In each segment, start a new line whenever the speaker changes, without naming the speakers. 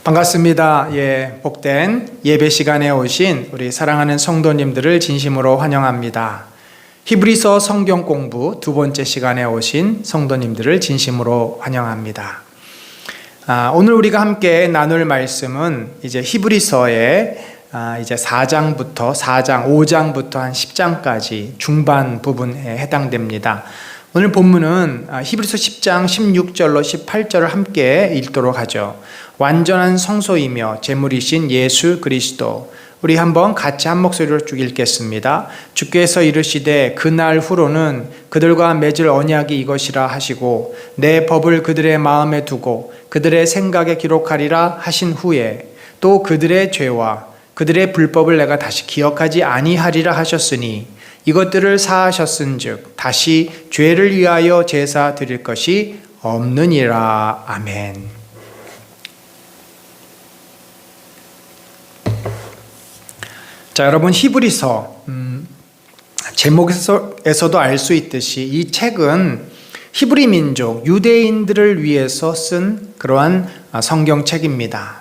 반갑습니다. 복된 예배 시간에 오신 우리 사랑하는 성도님들을 진심으로 환영합니다. 히브리서 성경 공부 두 번째 시간에 오신 성도님들을 진심으로 환영합니다. 오늘 우리가 함께 나눌 말씀은 이제 히브리서의 이제 4장, 5장부터 한 10장까지 중반 부분에 해당됩니다. 오늘 본문은 히브리서 10장 16절로 18절을 함께 읽도록 하죠. 완전한 성소이며 제물이신 예수 그리스도. 우리 한번 같이 한 목소리로 쭉 읽겠습니다. 주께서 이르시되 그날 후로는 그들과 맺을 언약이 이것이라 하시고 내 법을 그들의 마음에 두고 그들의 생각에 기록하리라 하신 후에 또 그들의 죄와 그들의 불법을 내가 다시 기억하지 아니하리라 하셨으니 이것들을 사하셨은즉 다시 죄를 위하여 제사 드릴 것이 없느니라. 아멘. 자, 여러분, 히브리서 제목에서도 알 수 있듯이 이 책은 히브리 민족 유대인들을 위해서 쓴 그러한 성경책입니다.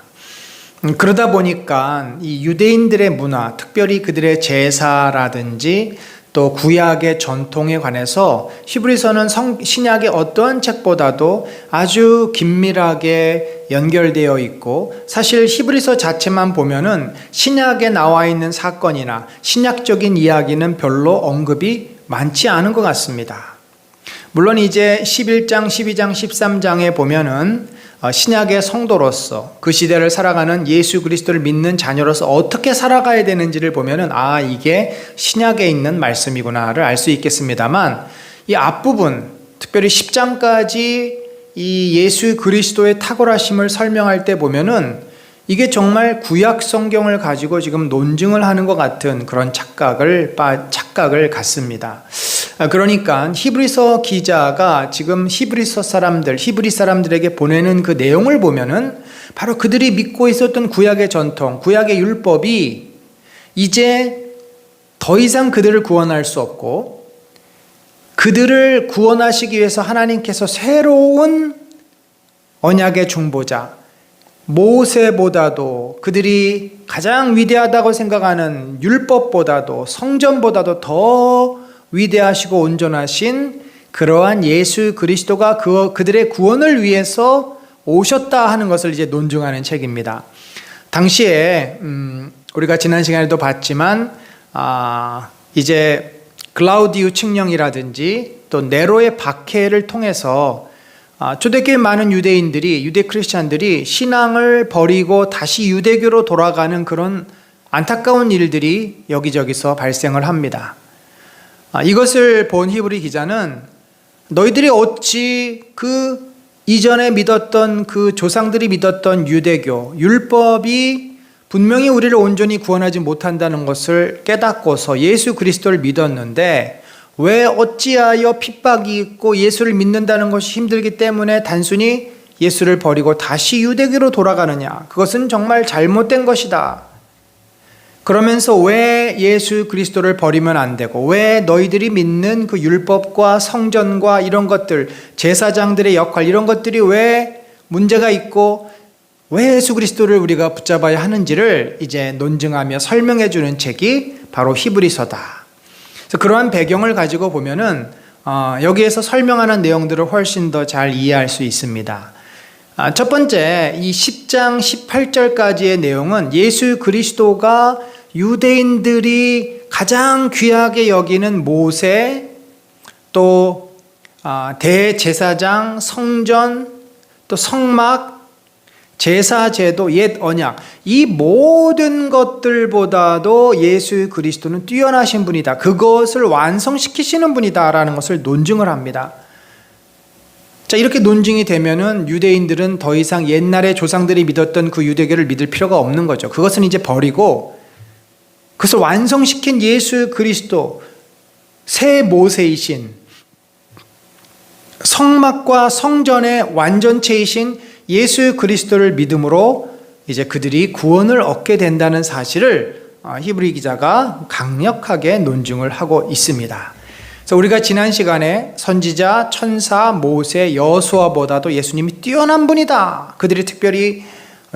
그러다 보니까 이 유대인들의 문화, 특별히 그들의 제사라든지 또 구약의 전통에 관해서 히브리서는 신약의 어떠한 책보다도 아주 긴밀하게 연결되어 있고, 사실 히브리서 자체만 보면은 신약에 나와 있는 사건이나 신약적인 이야기는 별로 언급이 많지 않은 것 같습니다. 물론 이제 11장, 12장, 13장에 보면은 신약의 성도로서 그 시대를 살아가는 예수 그리스도를 믿는 자녀로서 어떻게 살아가야 되는지를 보면은 이게 신약에 있는 말씀이구나를 알 수 있겠습니다만, 이 앞부분 특별히 10장까지 이 예수 그리스도의 탁월하심을 설명할 때 보면은 이게 정말 구약 성경을 가지고 지금 논증을 하는 것 같은 그런 착각을 갖습니다. 그러니까 히브리서 기자가 지금 히브리 사람들에게 보내는 그 내용을 보면은 바로 그들이 믿고 있었던 구약의 전통, 구약의 율법이 이제 더 이상 그들을 구원할 수 없고, 그들을 구원하시기 위해서 하나님께서 새로운 언약의 중보자 모세보다도, 그들이 가장 위대하다고 생각하는 율법보다도, 성전보다도 더 위대하시고 온전하신 그러한 예수 그리스도가 그들의 구원을 위해서 오셨다 하는 것을 이제 논증하는 책입니다. 당시에 우리가 지난 시간에도 봤지만 이제 글라우디우 칙령이라든지 또 네로의 박해를 통해서 초대교회 많은 유대 크리스찬들이 신앙을 버리고 다시 유대교로 돌아가는 그런 안타까운 일들이 여기저기서 발생을 합니다. 이것을 본 히브리 기자는 너희들이 어찌 그 이전에 믿었던 그 조상들이 믿었던 유대교 율법이 분명히 우리를 온전히 구원하지 못한다는 것을 깨닫고서 예수 그리스도를 믿었는데 왜 어찌하여 핍박이 있고 예수를 믿는다는 것이 힘들기 때문에 단순히 예수를 버리고 다시 유대교로 돌아가느냐? 그것은 정말 잘못된 것이다. 그러면서 왜 예수 그리스도를 버리면 안 되고, 왜 너희들이 믿는 그 율법과 성전과 이런 것들, 제사장들의 역할, 이런 것들이 왜 문제가 있고 왜 예수 그리스도를 우리가 붙잡아야 하는지를 이제 논증하며 설명해 주는 책이 바로 히브리서다. 그래서 그러한 배경을 가지고 보면은 여기에서 설명하는 내용들을 훨씬 더 잘 이해할 수 있습니다. 첫 번째, 이 10장 18절까지의 내용은 예수 그리스도가 유대인들이 가장 귀하게 여기는 모세, 또 대제사장, 성전, 또 성막, 제사제도, 옛 언약, 이 모든 것들보다도 예수 그리스도는 뛰어나신 분이다. 그것을 완성시키시는 분이다라는 것을 논증을 합니다. 자, 이렇게 논증이 되면은 유대인들은 더 이상 옛날에 조상들이 믿었던 그 유대교를 믿을 필요가 없는 거죠. 그것은 이제 버리고 그것을 완성시킨 예수 그리스도, 새 모세이신, 성막과 성전의 완전체이신 예수 그리스도를 믿음으로 이제 그들이 구원을 얻게 된다는 사실을 히브리 기자가 강력하게 논증을 하고 있습니다. 그래서 우리가 지난 시간에 선지자, 천사, 모세, 여호수아보다도 예수님이 뛰어난 분이다. 그들이 특별히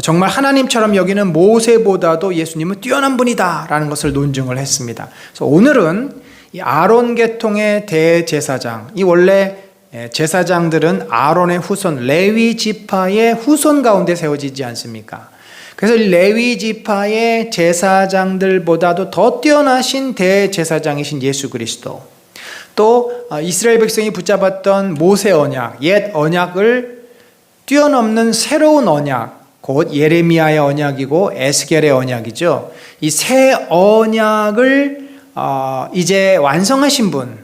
정말 하나님처럼 여기는 모세보다도 예수님은 뛰어난 분이다라는 것을 논증을 했습니다. 그래서 오늘은 이 아론 계통의 대제사장, 이 원래 제사장들은 아론의 후손, 레위 지파의 후손 가운데 세워지지 않습니까? 그래서 레위 지파의 제사장들보다도 더 뛰어나신 대제사장이신 예수 그리스도, 또 이스라엘 백성이 붙잡았던 모세 언약, 옛 언약을 뛰어넘는 새로운 언약, 곧 예레미야의 언약이고 에스겔의 언약이죠. 이 새 언약을 이제 완성하신 분,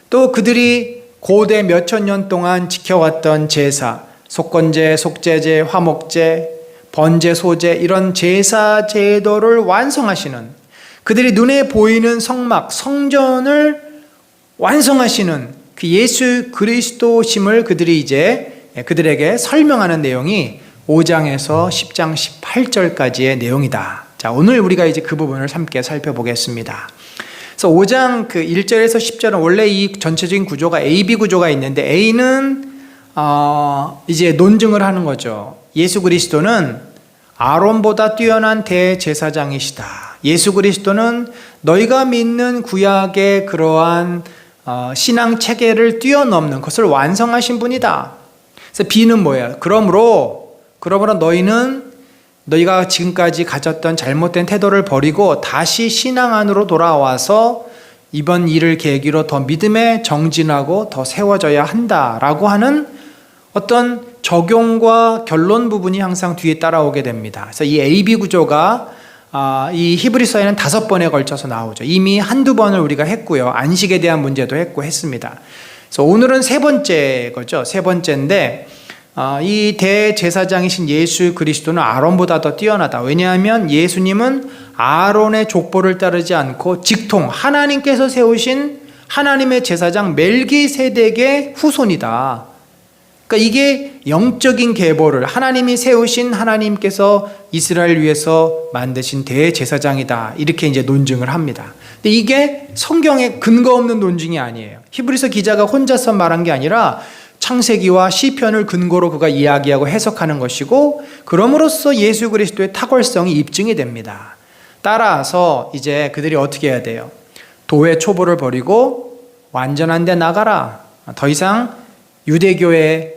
또 그들이 고대 몇천 년 동안 지켜왔던 제사, 속건제, 속죄제, 화목제, 번제, 소제, 이런 제사 제도를 완성하시는, 그들이 눈에 보이는 성막, 성전을 완성하시는 그 예수 그리스도심을 그들이 이제 그들에게 설명하는 내용이 5장에서 10장 18절까지의 내용이다. 자, 오늘 우리가 이제 그 부분을 함께 살펴보겠습니다. 그래서 5장 그 1절에서 10절은 원래 이 전체적인 구조가 AB 구조가 있는데, A는 이제 논증을 하는 거죠. 예수 그리스도는 아론보다 뛰어난 대제사장이시다. 예수 그리스도는 너희가 믿는 구약의 그러한 신앙 체계를 뛰어넘는 것을 완성하신 분이다. 그래서 B는 뭐예요? 그러므로 너희가 지금까지 가졌던 잘못된 태도를 버리고 다시 신앙 안으로 돌아와서 이번 일을 계기로 더 믿음에 정진하고 더 세워져야 한다라고 하는 어떤 적용과 결론 부분이 항상 뒤에 따라오게 됩니다. 그래서 이 AB 구조가 이 히브리서에는 5번에 걸쳐서 나오죠. 이미 한두 번을 우리가 했고요. 안식에 대한 문제도 했습니다. 그래서 오늘은 세 번째 거죠. 세 번째인데, 이 대제사장이신 예수 그리스도는 아론보다 더 뛰어나다. 왜냐하면 예수님은 아론의 족보를 따르지 않고 직통, 하나님께서 세우신 하나님의 제사장 멜기세덱의 후손이다. 그러니까 이게 영적인 계보를 하나님이 세우신, 하나님께서 이스라엘 위해서 만드신 대제사장이다. 이렇게 이제 논증을 합니다. 근데 이게 성경에 근거 없는 논증이 아니에요. 히브리서 기자가 혼자서 말한 게 아니라 창세기와 시편을 근거로 그가 이야기하고 해석하는 것이고, 그럼으로써 예수 그리스도의 탁월성이 입증이 됩니다. 따라서 이제 그들이 어떻게 해야 돼요? 도의 초보를 버리고 완전한 데 나가라. 더 이상 유대교에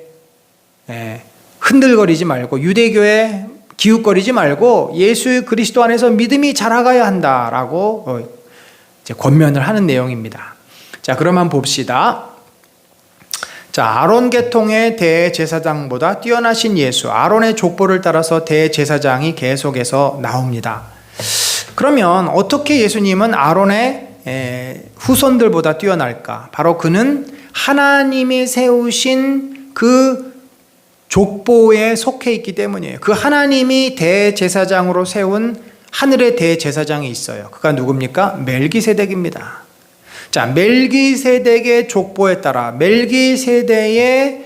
흔들거리지 말고, 유대교에 기웃거리지 말고 예수 그리스도 안에서 믿음이 자라가야 한다라고 이제 권면을 하는 내용입니다. 자, 그러면 봅시다. 자, 아론 계통의 대제사장보다 뛰어나신 예수, 아론의 족보를 따라서 대제사장이 계속해서 나옵니다. 그러면 어떻게 예수님은 아론의 후손들보다 뛰어날까? 바로 그는 하나님이 세우신 그 족보에 속해 있기 때문이에요. 그 하나님이 대제사장으로 세운 하늘의 대제사장이 있어요. 그가 누굽니까? 멜기세덱입니다. 자, 멜기세덱의 족보에 따라, 멜기세덱의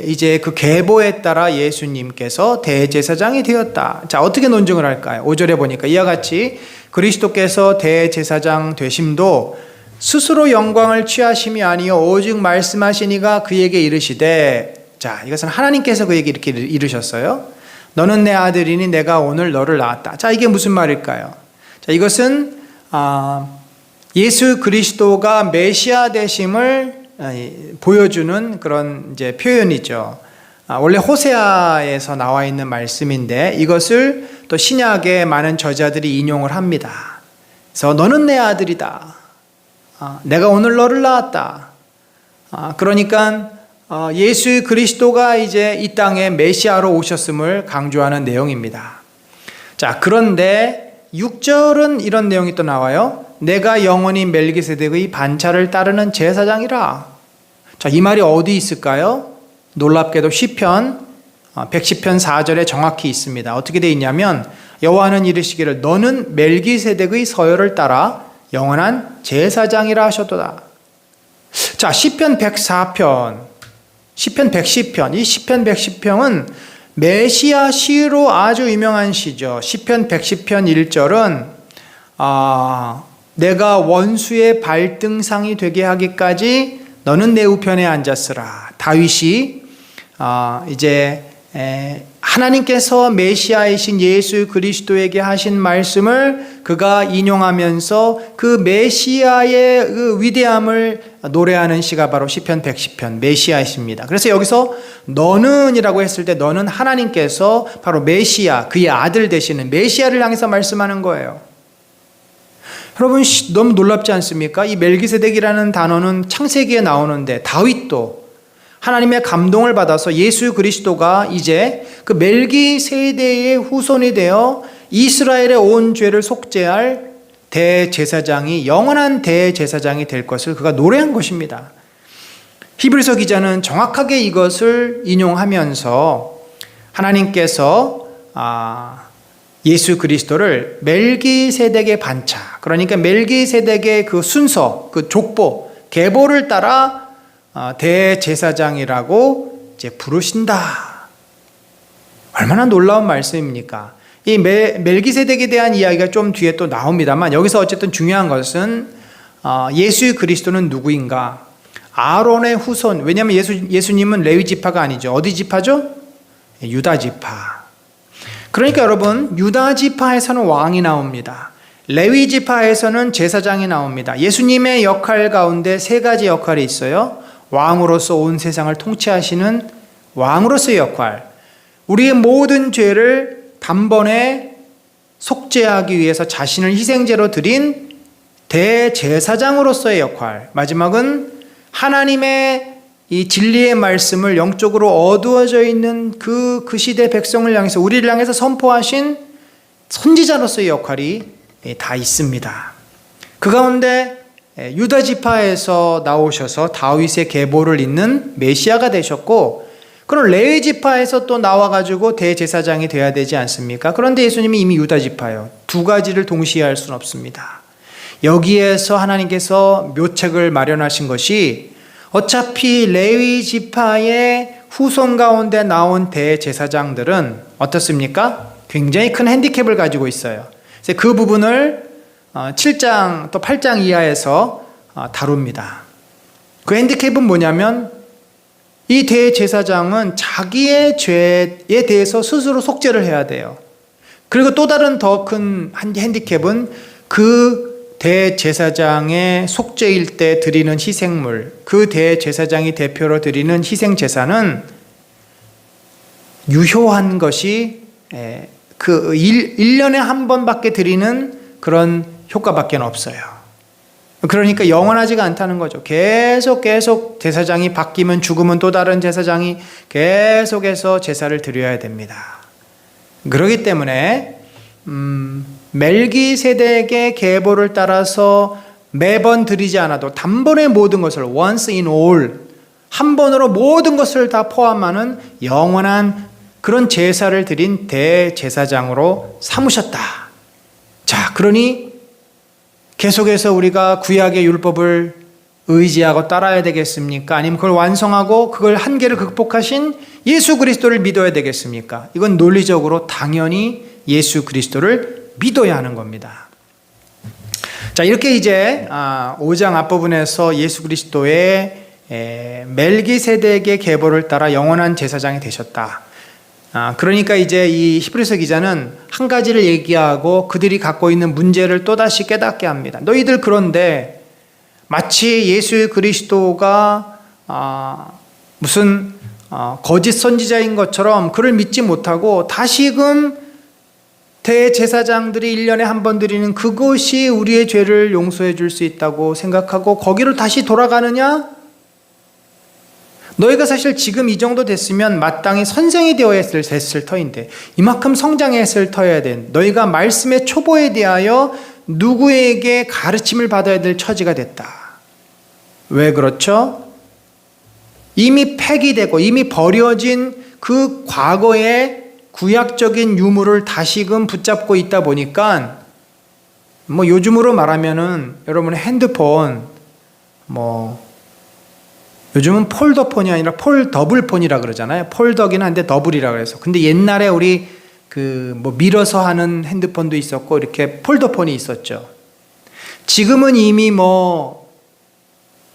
이제 그 계보에 따라 예수님께서 대제사장이 되었다. 자, 어떻게 논증을 할까요? 5절에 보니까 이와 같이 그리스도께서 대제사장 되심도 스스로 영광을 취하심이 아니요 오직 말씀하시니가 그에게 이르시되, 자, 이것은 하나님께서 그에게 이렇게 이르셨어요. 너는 내 아들이니 내가 오늘 너를 낳았다. 자, 이게 무슨 말일까요? 자, 이것은 예수 그리스도가 메시아 되심을 보여주는 그런 이제 표현이죠. 원래 호세아에서 나와 있는 말씀인데 이것을 또 신약의 많은 저자들이 인용을 합니다. 그래서 너는 내 아들이다. 내가 오늘 너를 낳았다. 그러니까 예수 그리스도가 이제 이 땅에 메시아로 오셨음을 강조하는 내용입니다. 자, 그런데 6절은 이런 내용이 또 나와요. 내가 영원히 멜기세덱의 반차를 따르는 제사장이라. 자, 이 말이 어디 있을까요? 놀랍게도 시편 110편 4절에 정확히 있습니다. 어떻게 되어 있냐면 여호와는 이르시기를 너는 멜기세덱의 서열을 따라 영원한 제사장이라 하셨도다. 자, 시편 104편, 시편 110편, 이 시편 110편은 메시아 시로 아주 유명한 시죠. 시편 110편 1절은 내가 원수의 발등상이 되게 하기까지 너는 내 우편에 앉았으라. 다윗이 이제 하나님께서 메시아이신 예수 그리스도에게 하신 말씀을 그가 인용하면서 그 메시아의 그 위대함을 노래하는 시가 바로 시편 110편 메시아이십니다. 그래서 여기서 너는이라고 했을 때 너는 하나님께서 바로 메시아, 그의 아들 되시는 메시아를 향해서 말씀하는 거예요. 여러분 너무 놀랍지 않습니까? 이 멜기세덱이라는 단어는 창세기에 나오는데 다윗도 하나님의 감동을 받아서 예수 그리스도가 이제 그 멜기세덱의 후손이 되어 이스라엘의 온 죄를 속죄할 대제사장이 영원한 대제사장이 될 것을 그가 노래한 것입니다. 히브리서 기자는 정확하게 이것을 인용하면서 하나님께서 예수 그리스도를 멜기세덱의 반차, 그러니까 멜기세덱의 그 순서, 그 족보, 계보를 따라 대제사장이라고 이제 부르신다. 얼마나 놀라운 말씀입니까? 이 멜기세덱에 대한 이야기가 좀 뒤에 또 나옵니다만 여기서 어쨌든 중요한 것은 예수 그리스도는 누구인가? 아론의 후손. 왜냐하면 예수님은 레위 지파가 아니죠. 어디 지파죠? 유다 지파. 그러니까 여러분 유다 지파에서는 왕이 나옵니다. 레위 지파에서는 제사장이 나옵니다. 예수님의 역할 가운데 세 가지 역할이 있어요. 왕으로서 온 세상을 통치하시는 왕으로서의 역할, 우리의 모든 죄를 단번에 속죄하기 위해서 자신을 희생제로 드린 대제사장으로서의 역할, 마지막은 하나님의 이 진리의 말씀을 영적으로 어두워져 있는 그 시대 백성을 향해서 우리를 향해서 선포하신 선지자로서의 역할이 다 있습니다. 그 가운데 유다 지파에서 나오셔서 다윗의 계보를 잇는 메시아가 되셨고, 그럼 레위 지파에서 또 나와가지고 대제사장이 돼야 되지 않습니까? 그런데 예수님이 이미 유다 지파예요. 두 가지를 동시에 할 수는 없습니다. 여기에서 하나님께서 묘책을 마련하신 것이 어차피 레위 지파의 후손 가운데 나온 대제사장들은 어떻습니까? 굉장히 큰 핸디캡을 가지고 있어요. 그래서 그 부분을 7장 또 8장 이하에서 다룹니다. 그 핸디캡은 뭐냐면 이 대제사장은 자기의 죄에 대해서 스스로 속죄를 해야 돼요. 그리고 또 다른 더 큰 핸디캡은 그 대제사장의 속죄일 때 드리는 희생물, 그 대제사장이 대표로 드리는 희생제사는 유효한 것이 그 1년에 한 번밖에 드리는 그런 효과밖에 없어요. 그러니까 영원하지가 않다는 거죠. 계속 제사장이 바뀌면 죽으면 또 다른 제사장이 계속해서 제사를 드려야 됩니다. 그렇기 때문에 멜기세덱의 계보를 따라서 매번 드리지 않아도 단번에 모든 것을 once in all, 한 번으로 모든 것을 다 포함하는 영원한 그런 제사를 드린 대제사장으로 삼으셨다. 자, 그러니 계속해서 우리가 구약의 율법을 의지하고 따라야 되겠습니까? 아니면 그걸 완성하고 그걸 한계를 극복하신 예수 그리스도를 믿어야 되겠습니까? 이건 논리적으로 당연히 예수 그리스도를 믿어야 하는 겁니다. 자, 이렇게 이제 5장 앞부분에서 예수 그리스도의 멜기세덱의 계보를 따라 영원한 제사장이 되셨다. 그러니까 이제 이 히브리서 기자는 한 가지를 얘기하고 그들이 갖고 있는 문제를 또다시 깨닫게 합니다. 너희들 그런데 마치 예수 그리스도가 무슨 거짓 선지자인 것처럼 그를 믿지 못하고 다시금 대제사장들이 1년에 한 번 드리는 그것이 우리의 죄를 용서해 줄 수 있다고 생각하고 거기로 다시 돌아가느냐? 너희가 사실 지금 이 정도 됐으면 마땅히 선생이 되어야 했을 터인데 이만큼 성장했을 터여야 된 너희가 말씀의 초보에 대하여 누구에게 가르침을 받아야 될 처지가 됐다. 왜 그렇죠? 이미 폐기되고 이미 버려진 그 과거의 구약적인 유물을 다시금 붙잡고 있다 보니까 뭐 요즘으로 말하면은 여러분 핸드폰 요즘은 폴더폰이 아니라 폴더블폰이라 그러잖아요. 폴더긴 한데 더블이라 그래서. 근데 옛날에 우리 밀어서 하는 핸드폰도 있었고 이렇게 폴더폰이 있었죠. 지금은 이미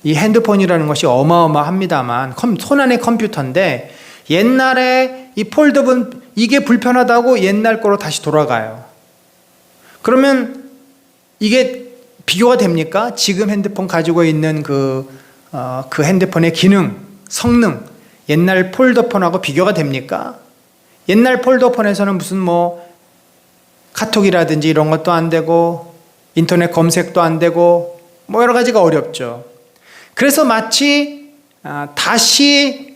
이 핸드폰이라는 것이 어마어마합니다만 손안의 컴퓨터인데 옛날에 이 이게 불편하다고 옛날 거로 다시 돌아가요. 그러면 이게 비교가 됩니까? 지금 핸드폰 가지고 있는 그 핸드폰의 기능, 성능, 옛날 폴더폰하고 비교가 됩니까? 옛날 폴더폰에서는 무슨 카톡이라든지 이런 것도 안 되고 인터넷 검색도 안 되고 여러 가지가 어렵죠. 그래서 마치 다시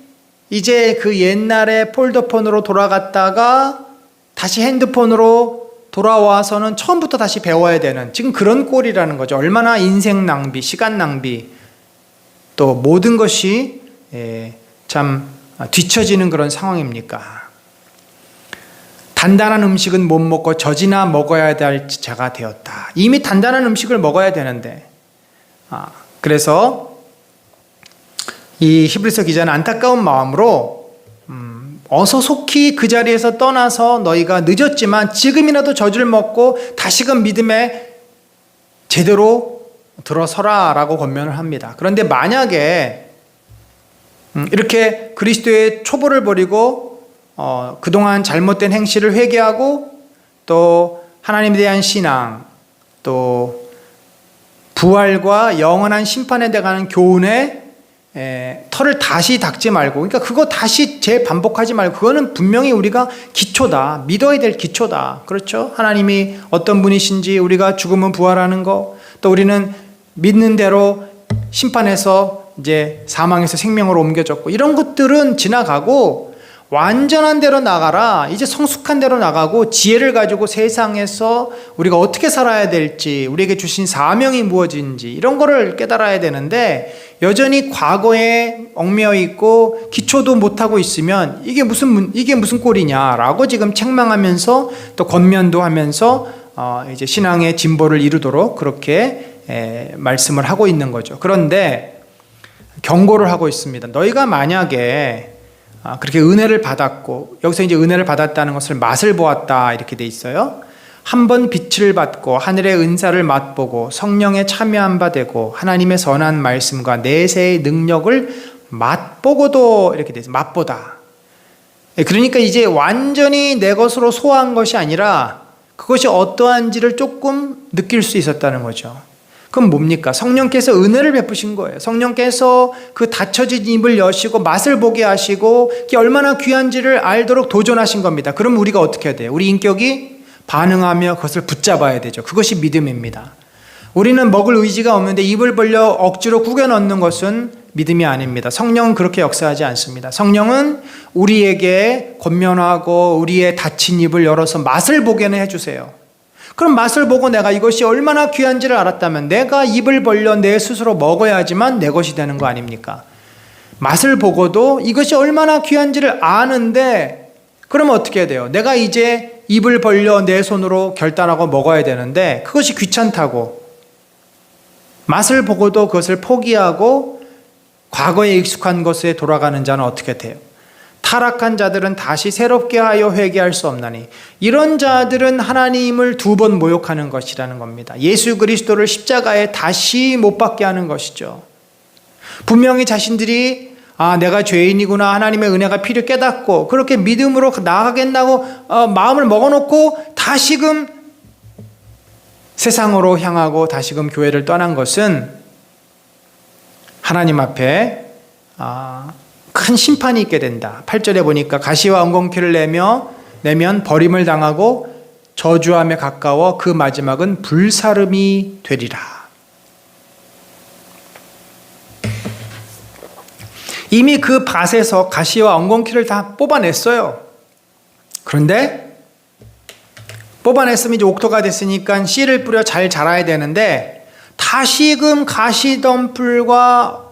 이제 그 옛날의 폴더폰으로 돌아갔다가 다시 핸드폰으로 돌아와서는 처음부터 다시 배워야 되는 지금 그런 꼴이라는 거죠. 얼마나 인생 낭비, 시간 낭비, 또 모든 것이 참 뒤처지는 그런 상황입니까? 단단한 음식은 못 먹고 젖이나 먹어야 될 자가 되었다. 이미 단단한 음식을 먹어야 되는데 그래서 이 히브리서 기자는 안타까운 마음으로 어서 속히 그 자리에서 떠나서 너희가 늦었지만 지금이라도 젖을 먹고 다시금 믿음에 제대로 들어서라 라고 권면을 합니다. 그런데 만약에 이렇게 그리스도의 초보를 버리고 그동안 잘못된 행실을 회개하고 또 하나님에 대한 신앙, 또 부활과 영원한 심판에 대한 교훈에 털을 다시 닦지 말고, 그러니까 그거 다시 재반복하지 말고, 그거는 분명히 우리가 기초다, 믿어야 될 기초다. 그렇죠? 하나님이 어떤 분이신지, 우리가 죽으면 부활하는 거, 또 우리는 믿는 대로 심판해서 이제 사망에서 생명으로 옮겨졌고, 이런 것들은 지나가고 완전한 대로 나가라, 이제 성숙한 대로 나가고 지혜를 가지고 세상에서 우리가 어떻게 살아야 될지, 우리에게 주신 사명이 무엇인지 이런 거를 깨달아야 되는데, 여전히 과거에 얽매여 있고 기초도 못하고 있으면 이게 무슨 꼴이냐라고 지금 책망하면서 또 권면도 하면서 이제 신앙의 진보를 이루도록 그렇게 말씀을 하고 있는 거죠. 그런데 경고를 하고 있습니다. 너희가 만약에 그렇게 은혜를 받았고, 여기서 이제 은혜를 받았다는 것을 맛을 보았다 이렇게 돼 있어요. 한번 빛을 받고 하늘의 은사를 맛보고 성령에 참여한 바 되고 하나님의 선한 말씀과 내세의 능력을 맛보고도 이렇게 돼 있어요. 맛보다. 그러니까 이제 완전히 내 것으로 소화한 것이 아니라 그것이 어떠한지를 조금 느낄 수 있었다는 거죠. 그럼 뭡니까? 성령께서 은혜를 베푸신 거예요. 성령께서 그 닫혀진 입을 여시고 맛을 보게 하시고 그게 얼마나 귀한지를 알도록 도전하신 겁니다. 그럼 우리가 어떻게 해야 돼요? 우리 인격이 반응하며 그것을 붙잡아야 되죠. 그것이 믿음입니다. 우리는 먹을 의지가 없는데 입을 벌려 억지로 구겨 넣는 것은 믿음이 아닙니다. 성령은 그렇게 역사하지 않습니다. 성령은 우리에게 권면하고 우리의 닫힌 입을 열어서 맛을 보게는 해주세요. 그럼 맛을 보고 내가 이것이 얼마나 귀한지를 알았다면 내가 입을 벌려 내 스스로 먹어야지만 내 것이 되는 거 아닙니까? 맛을 보고도 이것이 얼마나 귀한지를 아는데, 그러면 어떻게 해야 돼요? 내가 이제 입을 벌려 내 손으로 결단하고 먹어야 되는데 그것이 귀찮다고 맛을 보고도 그것을 포기하고 과거에 익숙한 것에 돌아가는 자는 어떻게 돼요? 타락한 자들은 다시 새롭게 하여 회개할 수 없나니, 이런 자들은 하나님을 두 번 모욕하는 것이라는 겁니다. 예수 그리스도를 십자가에 다시 못 박게 하는 것이죠. 분명히 자신들이 내가 죄인이구나, 하나님의 은혜가 필요 깨닫고 그렇게 믿음으로 나아가겠다고 마음을 먹어놓고 다시금 세상으로 향하고 다시금 교회를 떠난 것은 하나님 앞에 큰 심판이 있게 된다. 8절에 보니까 가시와 엉겅퀴를 내면 버림을 당하고 저주함에 가까워 그 마지막은 불사름이 되리라. 이미 그 밭에서 가시와 엉겅퀴를 다 뽑아냈어요. 그런데 뽑아냈으면 이제 옥토가 됐으니까 씨를 뿌려 잘 자라야 되는데 다시금 가시덤불과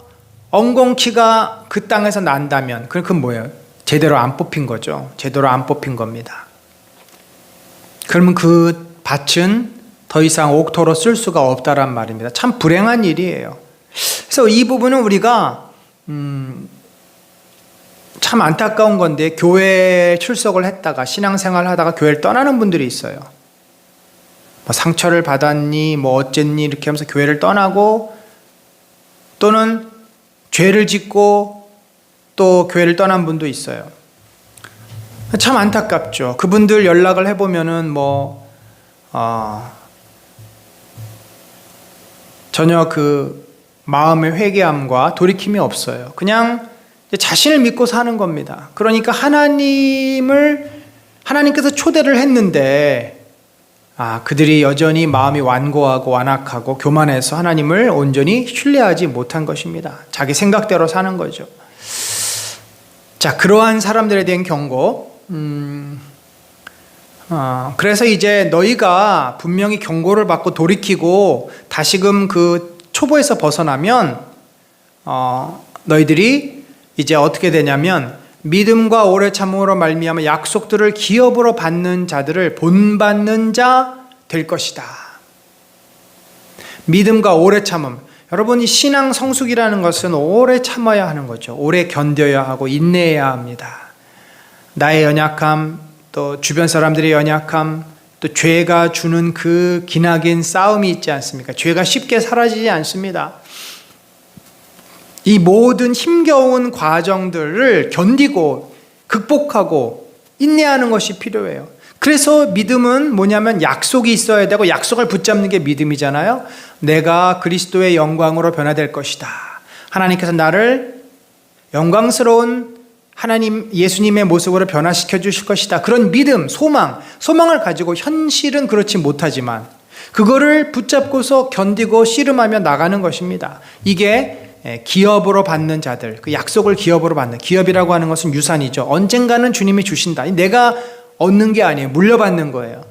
엉겅퀴가 그 땅에서 난다면 그건 뭐예요? 제대로 안 뽑힌 거죠. 제대로 안 뽑힌 겁니다. 그러면 그 밭은 더 이상 옥토로 쓸 수가 없다란 말입니다. 참 불행한 일이에요. 그래서 이 부분은 우리가 참 안타까운 건데, 교회에 출석을 했다가 신앙생활을 하다가 교회를 떠나는 분들이 있어요. 상처를 받았니 어쨌니 이렇게 하면서 교회를 떠나고, 또는 죄를 짓고 또 교회를 떠난 분도 있어요. 참 안타깝죠. 그분들 연락을 해보면은 전혀 그 마음의 회개함과 돌이킴이 없어요. 그냥 자신을 믿고 사는 겁니다. 그러니까 하나님께서 초대를 했는데 그들이 여전히 마음이 완고하고 완악하고 교만해서 하나님을 온전히 신뢰하지 못한 것입니다. 자기 생각대로 사는 거죠. 자, 그러한 사람들에 대한 경고. 그래서 이제 너희가 분명히 경고를 받고 돌이키고 다시금 그 초보에서 벗어나면 너희들이 이제 어떻게 되냐면 믿음과 오래 참음으로 말미암아 약속들을 기업으로 받는 자들을 본받는 자 될 것이다. 믿음과 오래 참음. 여러분, 이 신앙 성숙이라는 것은 오래 참아야 하는 거죠. 오래 견뎌야 하고 인내해야 합니다. 나의 연약함, 또 주변 사람들의 연약함, 또 죄가 주는 그 기나긴 싸움이 있지 않습니까? 죄가 쉽게 사라지지 않습니다. 이 모든 힘겨운 과정들을 견디고 극복하고 인내하는 것이 필요해요. 그래서 믿음은 뭐냐면 약속이 있어야 되고 약속을 붙잡는 게 믿음이잖아요. 내가 그리스도의 영광으로 변화될 것이다. 하나님께서 나를 영광스러운 하나님 예수님의 모습으로 변화시켜 주실 것이다. 그런 믿음, 소망을 가지고 현실은 그렇지 못하지만 그거를 붙잡고서 견디고 씨름하며 나가는 것입니다. 이게 기업으로 받는 자들, 그 약속을 기업으로 받는, 기업이라고 하는 것은 유산이죠. 언젠가는 주님이 주신다. 내가 얻는 게 아니에요. 물려받는 거예요.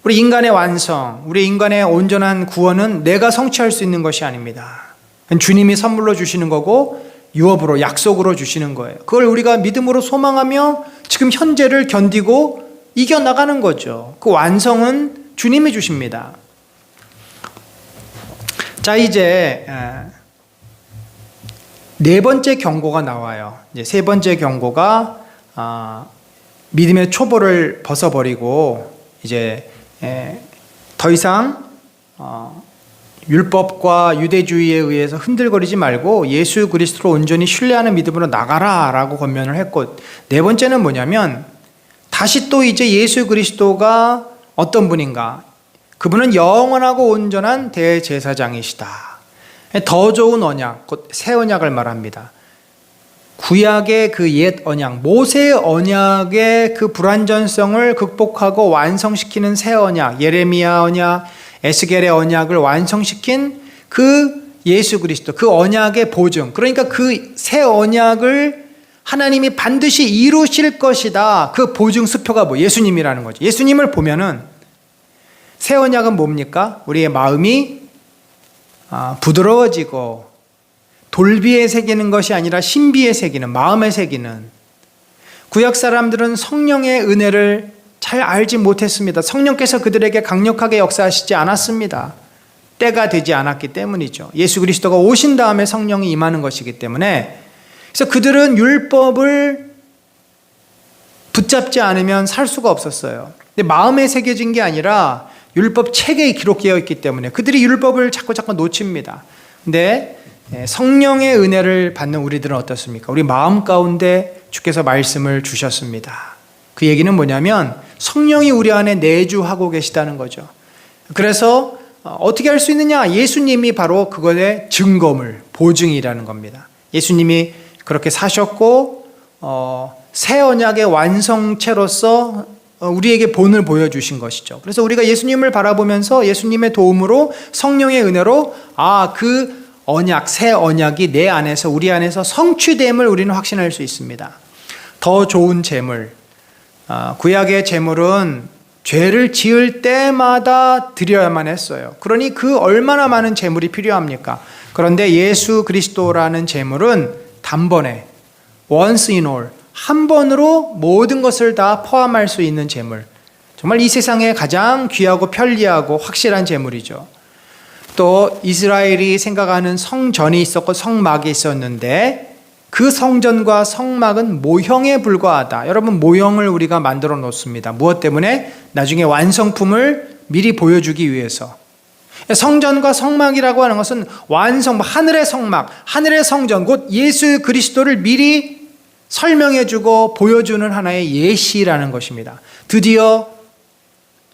우리 인간의 완성, 우리 인간의 온전한 구원은 내가 성취할 수 있는 것이 아닙니다. 주님이 선물로 주시는 거고 유업으로, 약속으로 주시는 거예요. 그걸 우리가 믿음으로 소망하며 지금 현재를 견디고 이겨나가는 거죠. 그 완성은 주님이 주십니다. 자, 이제 네 번째 경고가 나와요. 이제 세 번째 경고가 믿음의 초보를 벗어버리고 이제 더 이상 율법과 유대주의에 의해서 흔들거리지 말고 예수 그리스도를 온전히 신뢰하는 믿음으로 나가라 라고 권면을 했고, 네 번째는 뭐냐면 다시 또 이제 예수 그리스도가 어떤 분인가, 그분은 영원하고 온전한 대제사장이시다. 더 좋은 언약, 곧 새 언약을 말합니다. 구약의 그 옛 언약, 모세의 언약의 그 불완전성을 극복하고 완성시키는 새 언약, 예레미야 언약, 에스겔의 언약을 완성시킨 그 예수 그리스도, 그 언약의 보증, 그러니까 그 새 언약을 하나님이 반드시 이루실 것이다. 그 보증 수표가 예수님이라는 거죠. 예수님을 보면은 새 언약은 뭡니까? 우리의 마음이 부드러워지고 돌비에 새기는 것이 아니라 신비에 새기는, 마음에 새기는. 구약 사람들은 성령의 은혜를 잘 알지 못했습니다. 성령께서 그들에게 강력하게 역사하시지 않았습니다. 때가 되지 않았기 때문이죠. 예수 그리스도가 오신 다음에 성령이 임하는 것이기 때문에. 그래서 그들은 율법을 붙잡지 않으면 살 수가 없었어요. 근데 마음에 새겨진 게 아니라 율법 책에 기록되어 있기 때문에 그들이 율법을 자꾸 놓칩니다. 근데 성령의 은혜를 받는 우리들은 어떻습니까? 우리 마음 가운데 주께서 말씀을 주셨습니다. 그 얘기는 뭐냐면 성령이 우리 안에 내주하고 계시다는 거죠. 그래서 어떻게 할 수 있느냐? 예수님이 바로 그것의 증거물, 보증이라는 겁니다. 예수님이 그렇게 사셨고 새 언약의 완성체로서 우리에게 본을 보여주신 것이죠. 그래서 우리가 예수님을 바라보면서 예수님의 도움으로 성령의 은혜로 그 언약, 새 언약이 내 안에서, 우리 안에서 성취됨을 우리는 확신할 수 있습니다. 더 좋은 제물, 구약의 제물은 죄를 지을 때마다 드려야만 했어요. 그러니 그 얼마나 많은 제물이 필요합니까? 그런데 예수 그리스도라는 제물은 단번에, once in all, 한 번으로 모든 것을 다 포함할 수 있는 제물. 정말 이 세상에 가장 귀하고 편리하고 확실한 제물이죠. 또 이스라엘이 생각하는 성전이 있었고 성막이 있었는데 그 성전과 성막은 모형에 불과하다. 여러분, 모형을 우리가 만들어 놓습니다. 무엇 때문에? 나중에 완성품을 미리 보여주기 위해서. 성전과 성막이라고 하는 것은 하늘의 성막, 하늘의 성전, 곧 예수 그리스도를 미리 설명해주고 보여주는 하나의 예시라는 것입니다. 드디어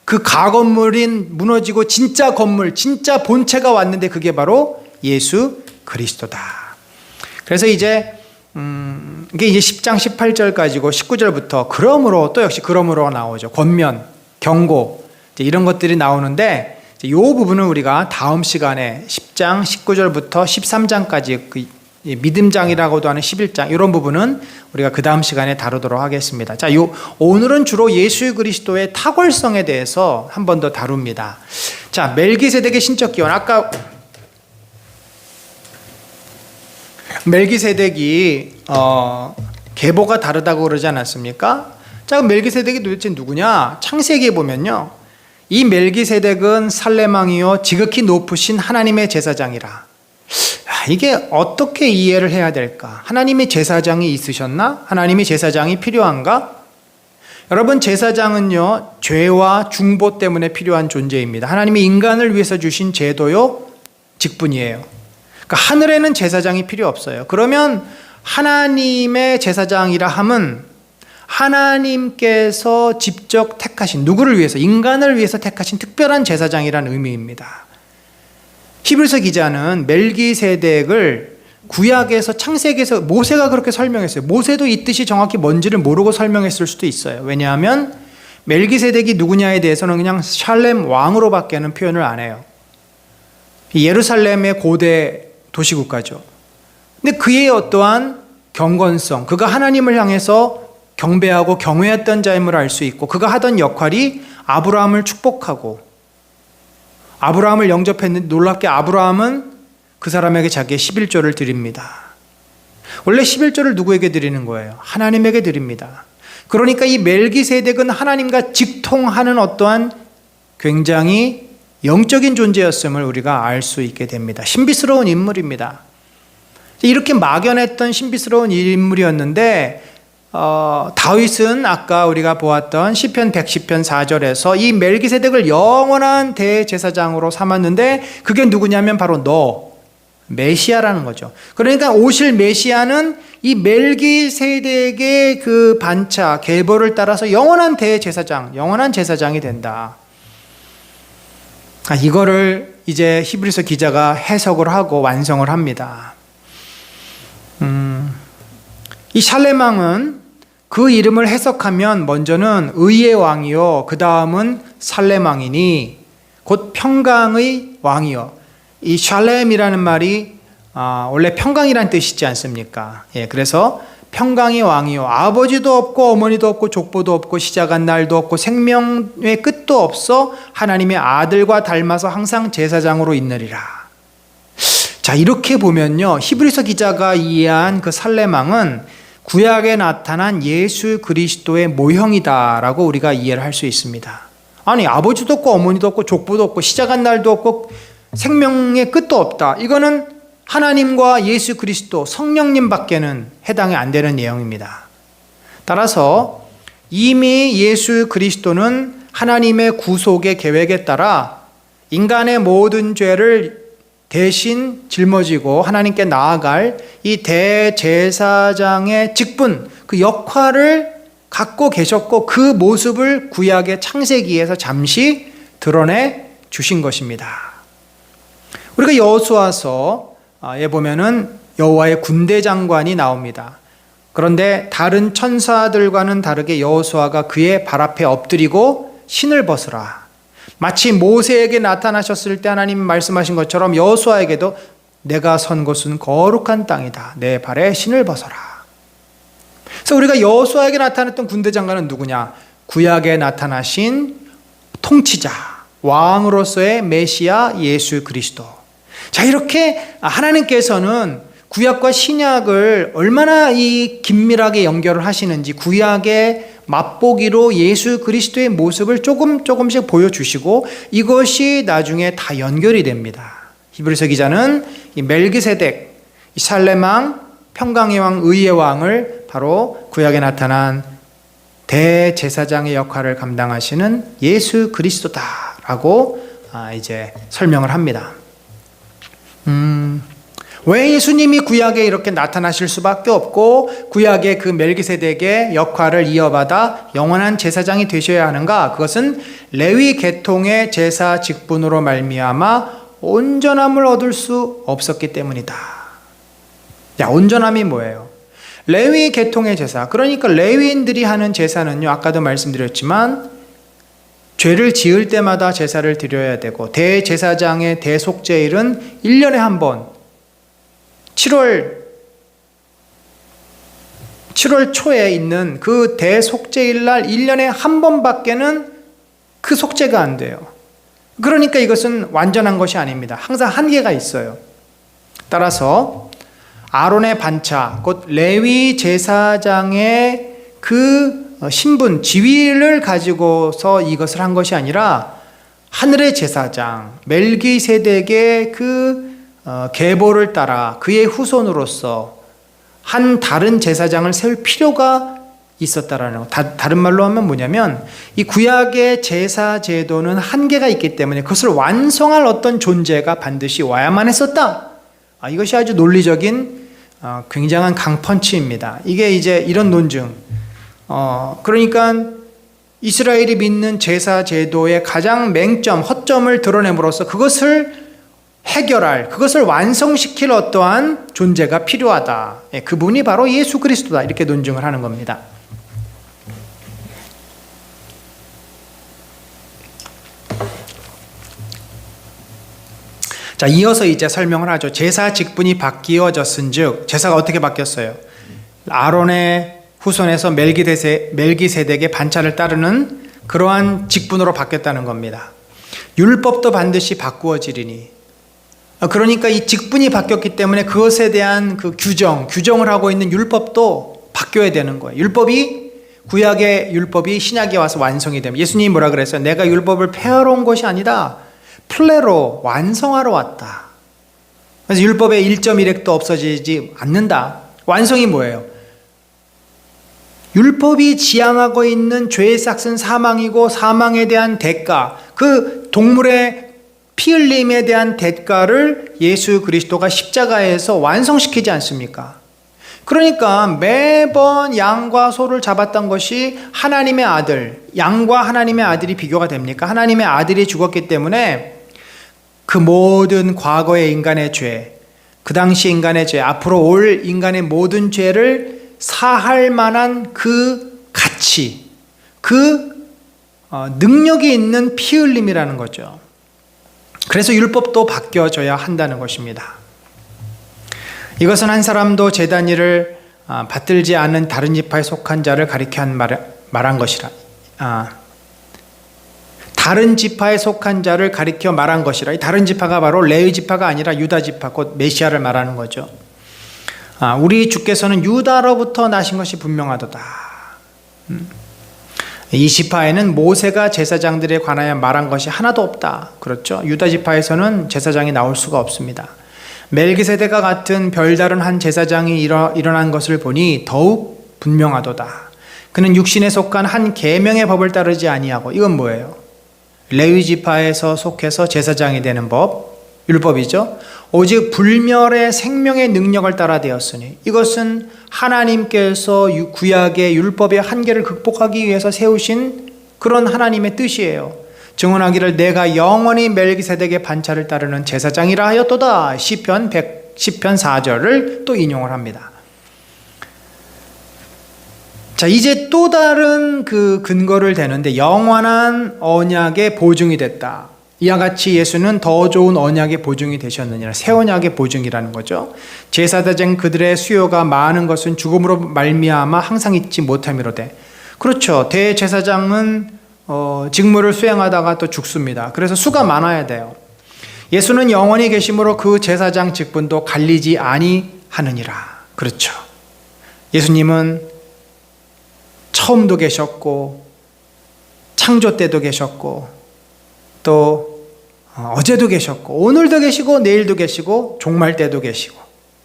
그 가건물인 무너지고 진짜 건물, 진짜 본체가 왔는데 그게 바로 예수 그리스도다. 그래서 이게 이제 10장 18절까지고 19절부터 그러므로 또 역시 그러므로가 나오죠. 권면, 경고 이런 것들이 나오는데 이 부분은 우리가 다음 시간에 10장 19절부터 13장까지 그 믿음장이라고도 하는 11장 이런 부분은 우리가 그 다음 시간에 다루도록 하겠습니다. 자, 오늘은 주로 예수 그리스도의 탁월성에 대해서 한 번 더 다룹니다. 자, 멜기세덱의 신적 기원. 아까 멜기세덱이 계보가 다르다고 그러지 않았습니까? 자, 그럼 멜기세덱이 도대체 누구냐? 창세기에 보면요, 이 멜기세덱은 살레망이요 지극히 높으신 하나님의 제사장이라. 이게 어떻게 이해를 해야 될까? 하나님의 제사장이 있으셨나? 하나님의 제사장이 필요한가? 여러분, 제사장은요 죄와 중보 때문에 필요한 존재입니다. 하나님이 인간을 위해서 주신 제도요 직분이에요. 그러니까 하늘에는 제사장이 필요 없어요. 그러면 하나님의 제사장이라 함은 하나님께서 직접 택하신, 누구를 위해서? 인간을 위해서 택하신 특별한 제사장이라는 의미입니다. 히브리서 기자는 멜기세덱을 구약에서, 창세기에서 모세가 그렇게 설명했어요. 모세도 이 뜻이 정확히 뭔지를 모르고 설명했을 수도 있어요. 왜냐하면 멜기세덱이 누구냐에 대해서는 그냥 샬렘 왕으로밖에는 표현을 안 해요. 예루살렘의 고대 도시국가죠. 근데 그의 어떠한 경건성, 그가 하나님을 향해서 경배하고 경외했던 자임을 알 수 있고, 그가 하던 역할이 아브라함을 축복하고 아브라함을 영접했는데 놀랍게 아브라함은 그 사람에게 자기의 11조를 드립니다. 원래 11조를 누구에게 드리는 거예요? 하나님에게 드립니다. 그러니까 이 멜기세덱은 하나님과 직통하는 어떠한 굉장히 영적인 존재였음을 우리가 알 수 있게 됩니다. 신비스러운 인물입니다. 이렇게 막연했던 신비스러운 인물이었는데 다윗은 아까 우리가 보았던 시편 110편 4절에서 이 멜기세덱을 영원한 대제사장으로 삼았는데 그게 누구냐면 바로 메시아라는 거죠. 그러니까 오실 메시아는 이 멜기세덱의 그 반차 계보를 따라서 영원한 대제사장, 영원한 제사장이 된다. 이거를 이제 히브리서 기자가 해석을 하고 완성을 합니다. 이 샬레망은 그 이름을 해석하면 먼저는 의의 왕이요, 그 다음은 살레망이니 곧 평강의 왕이요. 이 샬렘이라는 말이 원래 평강이란 뜻이지 않습니까? 예, 그래서 평강의 왕이요, 아버지도 없고 어머니도 없고 족보도 없고 시작한 날도 없고 생명의 끝도 없어 하나님의 아들과 닮아서 항상 제사장으로 있느리라. 자, 이렇게 보면요, 히브리서 기자가 이해한 그 살레망은 구약에 나타난 예수 그리스도의 모형이다라고 우리가 이해를 할 수 있습니다. 아니, 아버지도 없고 어머니도 없고 족보도 없고 시작한 날도 없고 생명의 끝도 없다. 이거는 하나님과 예수 그리스도 성령님 밖에는 해당이 안 되는 내용입니다. 따라서 이미 예수 그리스도는 하나님의 구속의 계획에 따라 인간의 모든 죄를 대신 짊어지고 하나님께 나아갈 이 대제사장의 직분, 그 역할을 갖고 계셨고 그 모습을 구약의 창세기에서 잠시 드러내 주신 것입니다. 우리가 여호수아서에 보면은 여호와의 군대 장관이 나옵니다. 그런데 다른 천사들과는 다르게 여호수아가 그의 발 앞에 엎드리고 신을 벗으라. 마치 모세에게 나타나셨을 때 하나님 말씀하신 것처럼 여호수아에게도 내가 선 곳은 거룩한 땅이다. 내 발에 신을 벗어라. 그래서 우리가 여호수아에게 나타났던 군대 장관은 누구냐? 구약에 나타나신 통치자, 왕으로서의 메시아 예수 그리스도. 자, 이렇게 하나님께서는 구약과 신약을 얼마나 이 긴밀하게 연결을 하시는지 구약의 맛보기로 예수 그리스도의 모습을 조금씩 보여주시고 이것이 나중에 다 연결이 됩니다. 히브리서 기자는 이 멜기세덱, 이 살레망, 평강의 왕, 의의 왕을 바로 구약에 나타난 대제사장의 역할을 감당하시는 예수 그리스도다라고 이제 설명을 합니다. 왜 예수님이 구약에 이렇게 나타나실 수밖에 없고 구약의 그 멜기세덱의 역할을 이어받아 영원한 제사장이 되셔야 하는가? 그것은 레위 계통의 제사 직분으로 말미암아 온전함을 얻을 수 없었기 때문이다. 야, 온전함이 뭐예요? 레위 계통의 제사, 그러니까 레위인들이 하는 제사는요, 아까도 말씀드렸지만 죄를 지을 때마다 제사를 드려야 되고, 대제사장의 대속죄일은 1년에 한 번, 7월 초에 있는 그 대속죄일 날 1년에 한 번밖에는 그 속죄가 안 돼요. 그러니까 이것은 완전한 것이 아닙니다. 항상 한계가 있어요. 따라서 아론의 반차, 곧 레위 제사장의 그 신분, 지위를 가지고서 이것을 한 것이 아니라 하늘의 제사장 멜기세덱의 그 계보를 따라 그의 후손으로서 한 다른 제사장을 세울 필요가 있었다라는 것. 다른 말로 하면 뭐냐면 이 구약의 제사 제도는 한계가 있기 때문에 그것을 완성할 어떤 존재가 반드시 와야만 했었다. 이것이 아주 논리적인 굉장한 강펀치입니다. 이게 이제 이런 논증. 그러니까 이스라엘이 믿는 제사 제도의 가장 맹점, 허점을 드러냄으로써 그것을 해결할, 그것을 완성시킬 어떠한 존재가 필요하다. 그분이 바로 예수 그리스도다. 이렇게 논증을 하는 겁니다. 자, 이어서 이제 설명을 하죠. 제사 직분이 바뀌어졌은즉, 제사가 어떻게 바뀌었어요? 아론의 후손에서 멜기세덱의 반차를 따르는 그러한 직분으로 바뀌었다는 겁니다. 율법도 반드시 바꾸어지리니. 그러니까 이 직분이 바뀌었기 때문에 그것에 대한 그 규정을 하고 있는 율법도 바뀌어야 되는 거예요. 구약의 율법이 신약에 와서 완성이 되면, 예수님이 뭐라 그랬어요? 내가 율법을 폐하러 온 것이 아니다. 플레로, 완성하러 왔다. 그래서 율법의 1.1획도 없어지지 않는다. 완성이 뭐예요? 율법이 지향하고 있는 죄의 삭은 사망이고, 사망에 대한 대가, 그 동물의 피 흘림에 대한 대가를 예수 그리스도가 십자가에서 완성시키지 않습니까? 그러니까 매번 양과 소를 잡았던 것이 하나님의 아들, 양과 하나님의 아들이 비교가 됩니까? 하나님의 아들이 죽었기 때문에 그 모든 과거의 인간의 죄, 그 당시 인간의 죄, 앞으로 올 인간의 모든 죄를 사할 만한 그 가치, 그 능력이 있는 피 흘림이라는 거죠. 그래서 율법도 바뀌어져야 한다는 것입니다. 이것은 한 사람도 제단 일을 받들지 않은 다른 지파에 속한 자를 가리켜 말한 것이라. 다른 지파에 속한 자를 가리켜 말한 것이라. 이 다른 지파가 바로 레위 지파가 아니라 유다 지파, 곧 메시아를 말하는 거죠. 우리 주께서는 유다로부터 나신 것이 분명하도다. 이 지파에는 모세가 제사장들에 관하여 말한 것이 하나도 없다. 그렇죠? 유다 지파에서는 제사장이 나올 수가 없습니다. 멜기세덱과 같은 별다른 한 제사장이 일어난 것을 보니 더욱 분명하도다. 그는 육신에 속한 한 계명의 법을 따르지 아니하고, 이건 뭐예요? 레위 지파에서 속해서 제사장이 되는 법, 율법이죠. 오직 불멸의 생명의 능력을 따라 되었으니, 이것은 하나님께서 구약의 율법의 한계를 극복하기 위해서 세우신 그런 하나님의 뜻이에요. 증언하기를 내가 영원히 멜기세덱의 반차를 따르는 제사장이라 하였도다. 시편 4절을 또 인용을 합니다. 자, 이제 또 다른 그 근거를 대는데, 영원한 언약의 보증이 됐다. 이와 같이 예수는 더 좋은 언약의 보증이 되셨느니라. 새 언약의 보증이라는 거죠. 제사장 그들의 수요가 많은 것은 죽음으로 말미암아 항상 잊지 못함이로되. 그렇죠. 대제사장은 직무를 수행하다가 또 죽습니다. 그래서 수가 많아야 돼요. 예수는 영원히 계심으로 그 제사장 직분도 갈리지 아니하느니라. 그렇죠. 예수님은 처음도 계셨고, 창조 때도 계셨고, 또 어제도 계셨고, 오늘도 계시고, 내일도 계시고, 종말 때도 계시고,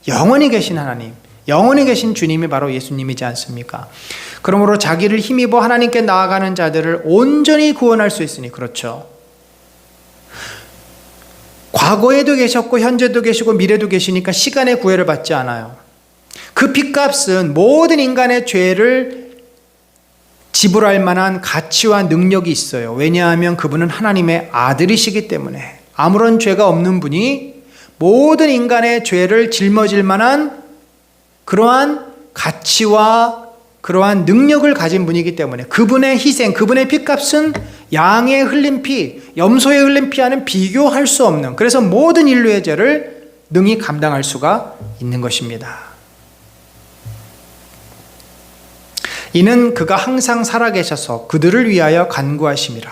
영원히 계신 하나님, 영원히 계신 주님이 바로 예수님이지 않습니까? 그러므로 자기를 힘입어 하나님께 나아가는 자들을 온전히 구원할 수 있으니. 그렇죠. 과거에도 계셨고 현재도 계시고 미래도 계시니까 시간의 구애를 받지 않아요. 그 핏값은 모든 인간의 죄를 지불할 만한 가치와 능력이 있어요. 왜냐하면 그분은 하나님의 아들이시기 때문에. 아무런 죄가 없는 분이 모든 인간의 죄를 짊어질 만한 그러한 가치와 그러한 능력을 가진 분이기 때문에 그분의 희생, 그분의 핏값은 양의 흘린 피, 염소의 흘린 피와는 비교할 수 없는, 그래서 모든 인류의 죄를 능히 감당할 수가 있는 것입니다. 이는 그가 항상 살아계셔서 그들을 위하여 간구하심이라.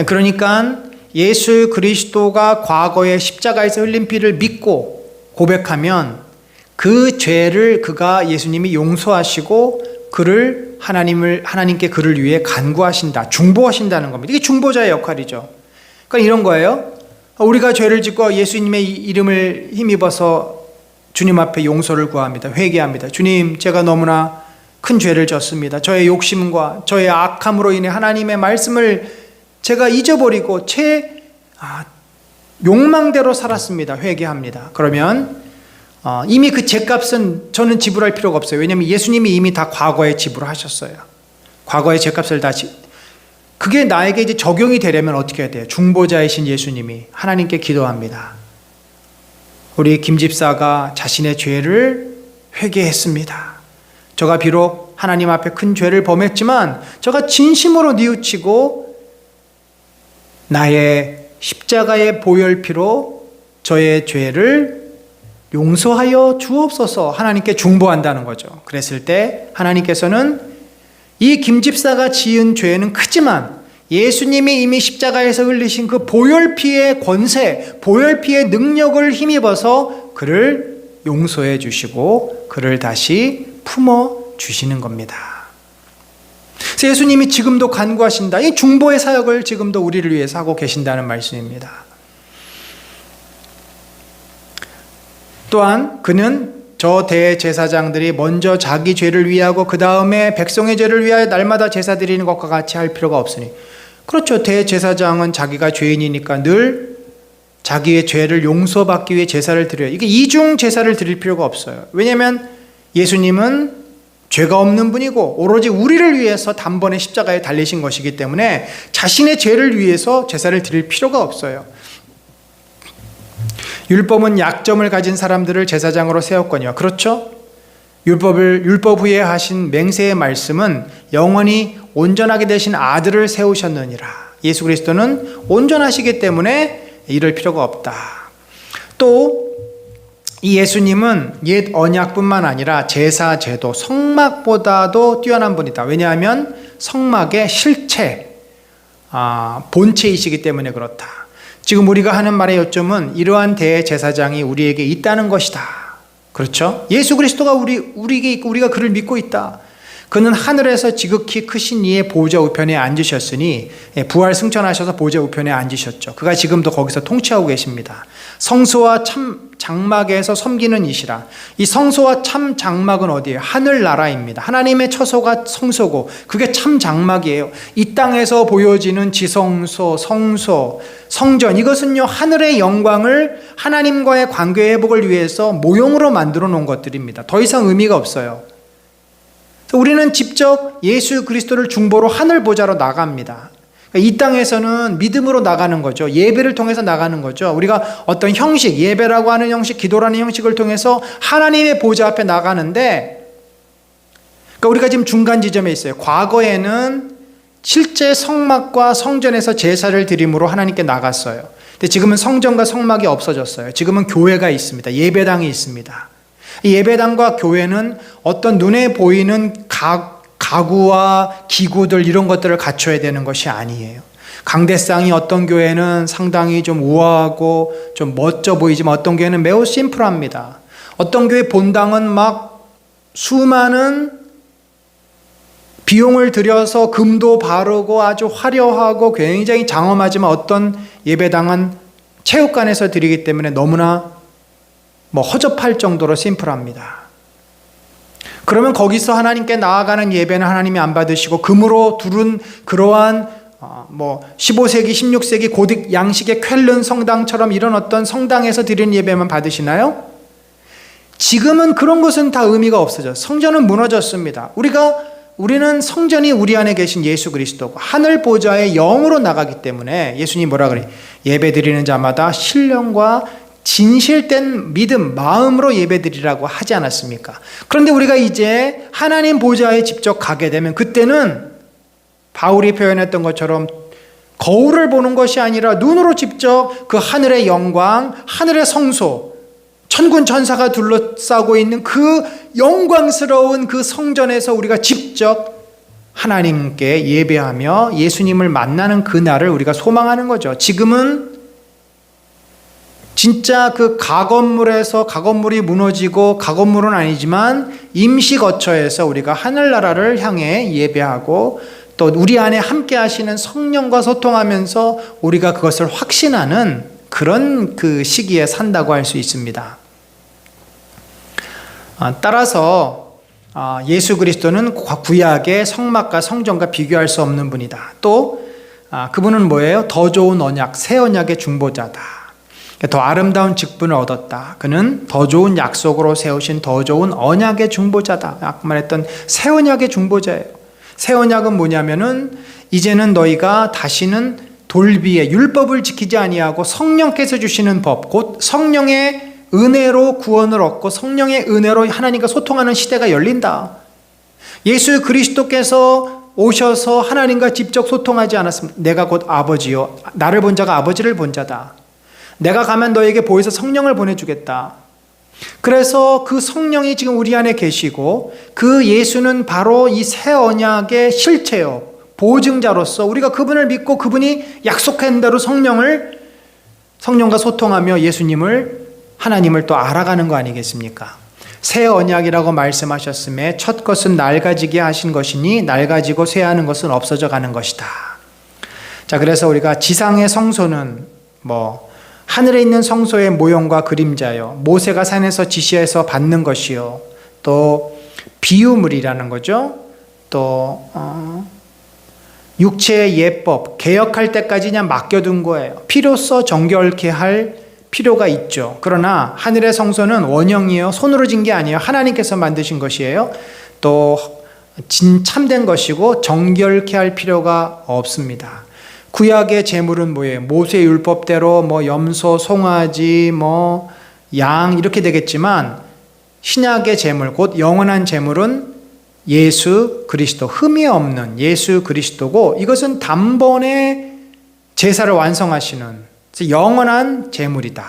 그러니까 예수 그리스도가 과거에 십자가에서 흘린 피를 믿고 고백하면 그 죄를 그가 예수님이 용서하시고 그를 하나님께 그를 위해 간구하신다, 중보하신다는 겁니다. 이게 중보자의 역할이죠. 그러니까 이런 거예요. 우리가 죄를 짓고 예수님의 이름을 힘입어서 주님 앞에 용서를 구합니다. 회개합니다. 주님, 제가 너무나 큰 죄를 졌습니다. 저의 욕심과 저의 악함으로 인해 하나님의 말씀을 제가 잊어버리고 제 욕망대로 살았습니다. 회개합니다. 그러면 이미 그 죄값은 저는 지불할 필요가 없어요. 왜냐하면 예수님이 이미 다 과거에 지불하셨어요. 과거의 죄값을 다 그게 나에게 이제 적용이 되려면 어떻게 해야 돼요? 중보자이신 예수님이 하나님께 기도합니다. 우리 김 집사가 자신의 죄를 회개했습니다. 저가 비록 하나님 앞에 큰 죄를 범했지만 저가 진심으로 뉘우치고 나의 십자가의 보혈피로 저의 죄를 용서하여 주옵소서 하나님께 중보한다는 거죠. 그랬을 때 하나님께서는 이 김집사가 지은 죄는 크지만 예수님이 이미 십자가에서 흘리신 그 보혈피의 권세, 보혈피의 능력을 힘입어서 그를 용서해 주시고 그를 다시 품어 주시는 겁니다. 그래서 예수님이 지금도 간구하신다. 이 중보의 사역을 지금도 우리를 위해서 하고 계신다는 말씀입니다. 또한 그는 저 대제사장들이 먼저 자기 죄를 위하고 그 다음에 백성의 죄를 위하여 날마다 제사 드리는 것과 같이 할 필요가 없으니, 그렇죠. 대제사장은 자기가 죄인이니까 늘 자기의 죄를 용서받기 위해 제사를 드려요. 이게 이중 제사를 드릴 필요가 없어요. 왜냐하면 예수님은 죄가 없는 분이고 오로지 우리를 위해서 단번에 십자가에 달리신 것이기 때문에 자신의 죄를 위해서 제사를 드릴 필요가 없어요. 율법은 약점을 가진 사람들을 제사장으로 세웠거니와, 그렇죠? 율법 후에 하신 맹세의 말씀은 영원히 온전하게 되신 아들을 세우셨느니라. 예수 그리스도는 온전하시기 때문에 이럴 필요가 없다. 또 이 예수님은 옛 언약뿐만 아니라 제사, 제도, 성막보다도 뛰어난 분이다. 왜냐하면 성막의 실체, 본체이시기 때문에 그렇다. 지금 우리가 하는 말의 요점은 이러한 대제사장이 우리에게 있다는 것이다. 그렇죠? 예수 그리스도가 우리에게 있고 우리가 그를 믿고 있다. 그는 하늘에서 지극히 크신 이의 보좌 우편에 앉으셨으니 부활 승천하셔서 보좌 우편에 앉으셨죠. 그가 지금도 거기서 통치하고 계십니다. 성소와 참 장막에서 섬기는 이시라. 이 성소와 참 장막은 어디예요? 하늘나라입니다. 하나님의 처소가 성소고 그게 참 장막이에요. 이 땅에서 보여지는 지성소, 성소, 성전, 이것은요 하늘의 영광을 하나님과의 관계 회복을 위해서 모형으로 만들어 놓은 것들입니다. 더 이상 의미가 없어요. 우리는 직접 예수 그리스도를 중보로 하늘 보좌로 나갑니다. 이 땅에서는 믿음으로 나가는 거죠. 예배를 통해서 나가는 거죠. 우리가 어떤 형식, 예배라고 하는 형식, 기도라는 형식을 통해서 하나님의 보좌 앞에 나가는데, 그러니까 우리가 지금 중간 지점에 있어요. 과거에는 실제 성막과 성전에서 제사를 드림으로 하나님께 나갔어요. 근데 지금은 성전과 성막이 없어졌어요. 지금은 교회가 있습니다. 예배당이 있습니다. 이 예배당과 교회는 어떤 눈에 보이는 가구와 기구들 이런 것들을 갖춰야 되는 것이 아니에요. 강대상이 어떤 교회는 상당히 좀 우아하고 좀 멋져 보이지만 어떤 교회는 매우 심플합니다. 어떤 교회 본당은 막 수많은 비용을 들여서 금도 바르고 아주 화려하고 굉장히 장엄하지만 어떤 예배당은 체육관에서 드리기 때문에 너무나 허접할 정도로 심플합니다. 그러면 거기서 하나님께 나아가는 예배는 하나님이 안 받으시고 금으로 두른 그러한 15세기, 16세기 고딕 양식의 쾰른 성당처럼 이런 어떤 성당에서 드리는 예배만 받으시나요? 지금은 그런 것은 다 의미가 없어져. 성전은 무너졌습니다. 우리는 성전이 우리 안에 계신 예수 그리스도고 하늘 보좌의 영으로 나가기 때문에 예수님이 뭐라 그래? 예배 드리는 자마다 신령과 진실된 믿음, 마음으로 예배 드리라고 하지 않았습니까? 그런데 우리가 이제 하나님 보좌에 직접 가게 되면 그때는 바울이 표현했던 것처럼 거울을 보는 것이 아니라 눈으로 직접 그 하늘의 영광, 하늘의 성소, 천군 천사가 둘러싸고 있는 그 영광스러운 그 성전에서 우리가 직접 하나님께 예배하며 예수님을 만나는 그날을 우리가 소망하는 거죠. 지금은 진짜 그 가건물에서 가건물이 무너지고 가건물은 아니지만 임시 거처에서 우리가 하늘나라를 향해 예배하고 또 우리 안에 함께 하시는 성령과 소통하면서 우리가 그것을 확신하는 그런 그 시기에 산다고 할 수 있습니다. 따라서 예수 그리스도는 구약의 성막과 성전과 비교할 수 없는 분이다. 또 그분은 뭐예요? 더 좋은 언약, 새 언약의 중보자다. 더 아름다운 직분을 얻었다. 그는 더 좋은 약속으로 세우신 더 좋은 언약의 중보자다. 아까 말했던 새 언약의 중보자예요. 새 언약은 뭐냐면은 이제는 너희가 다시는 돌비에 율법을 지키지 아니하고 성령께서 주시는 법, 곧 성령의 은혜로 구원을 얻고 성령의 은혜로 하나님과 소통하는 시대가 열린다. 예수 그리스도께서 오셔서 하나님과 직접 소통하지 않았습니다. 내가 곧 아버지요, 나를 본 자가 아버지를 본 자다. 내가 가면 너에게 보여서 성령을 보내주겠다. 그래서 그 성령이 지금 우리 안에 계시고 그 예수는 바로 이 새 언약의 실체요, 보증자로서 우리가 그분을 믿고 그분이 약속한 대로 성령과 소통하며 예수님을, 하나님을 또 알아가는 거 아니겠습니까? 새 언약이라고 말씀하셨음에 첫 것은 낡아지게 하신 것이니 낡아지고 쇠하는 것은 없어져 가는 것이다. 자, 그래서 우리가 지상의 성소는 하늘에 있는 성소의 모형과 그림자요, 모세가 산에서 지시해서 받는 것이요, 또 비유물이라는 거죠. 또 육체의 예법, 개혁할 때까지 그냥 맡겨둔 거예요. 필요서 정결케 할 필요가 있죠. 그러나 하늘의 성소는 원형이요, 손으로 진 게 아니에요. 하나님께서 만드신 것이에요. 또 참된 것이고 정결케 할 필요가 없습니다. 구약의 제물은 뭐예요? 모세 율법대로 염소, 송아지, 양 이렇게 되겠지만 신약의 제물, 곧 영원한 제물은 예수 그리스도, 흠이 없는 예수 그리스도고 이것은 단번에 제사를 완성하시는 영원한 제물이다.